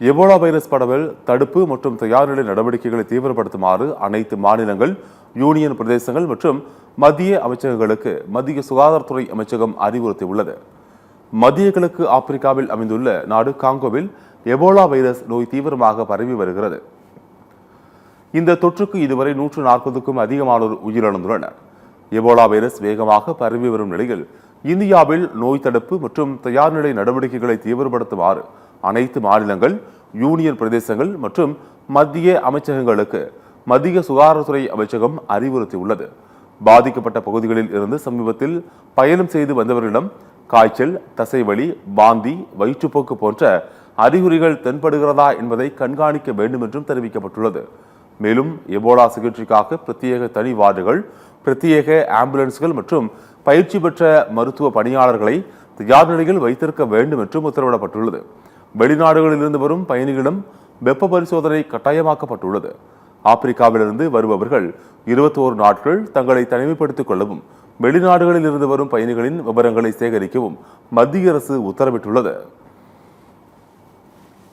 Ebola virus பரவல் தடுப்பு மற்றும் தயார்நிலை நடவடிக்கைகளை தீவிரப்படுத்துமாறு அனைத்து மாநிலங்கள், யூனியன் பிரதேசங்கள் மற்றும் மத்திய அமைச்சகங்களுக்கு மத்திய சுகாதாரத்துறை அமைச்சகம் அறிவுறுத்தியுள்ளது. மத்திய கிழக்கு ஆப்பிரிக்காவில் அமைந்துள்ள நாடு காங்கோவில் எபோலா வைரஸ் நோய் தீவிரமாக பரவி வருகிறது. இந்த தொற்றுக்கு இதுவரை 140க்கும் அதிகமானோர் உயிரிழந்துள்ளனர். எபோலா வைரஸ் வேகமாக பரவி வரும் நிலையில் இந்தியாவில் நோய் தடுப்பு மற்றும் தயார்நிலை நடவடிக்கைகளை தீவிரப்படுத்துமாறு அனைத்து மாநிலங்கள், யூனியன் பிரதேசங்கள் மற்றும் மத்திய அமைச்சகங்களுக்கு மத்திய சுகாதாரத்துறை அமைச்சகம் அறிவுறுத்தியுள்ளது. பாதிக்கப்பட்ட பகுதிகளில் இருந்து சமீபத்தில் பயணம் செய்து வந்தவர்களிடம் காய்ச்சல், தசைவலி, வாந்தி, வயிற்றுப்போக்கு போன்ற அறிகுறிகள் தென்படுகிறதா என்பதை கண்காணிக்க வேண்டும் என்றும் தெரிவிக்கப்பட்டுள்ளது. மேலும் எபோலா சிகிச்சைக்காக பிரத்யேக தனி வார்டுகள், பிரத்யேக ஆம்புலன்ஸ்கள் மற்றும் பயிற்சி பெற்ற மருத்துவ பணியாளர்களை தயார் நிலையில் வைத்திருக்க வேண்டும் என்றும் உத்தரவிடப்பட்டுள்ளது. வெளிநாடுகளிலிருந்து வரும் பயணிகளிடம் வெப்ப பரிசோதனை கட்டாயமாக்கப்பட்டுள்ளது. ஆப்பிரிக்காவிலிருந்து வருபவர்கள் 21 நாட்கள் தங்களை தனிமைப்படுத்திக் கொள்ளவும், வெளிநாடுகளில் இருந்து வரும் பயணிகளின் விவரங்களை சேகரிக்கவும் மத்திய அரசு உத்தரவிட்டுள்ளது.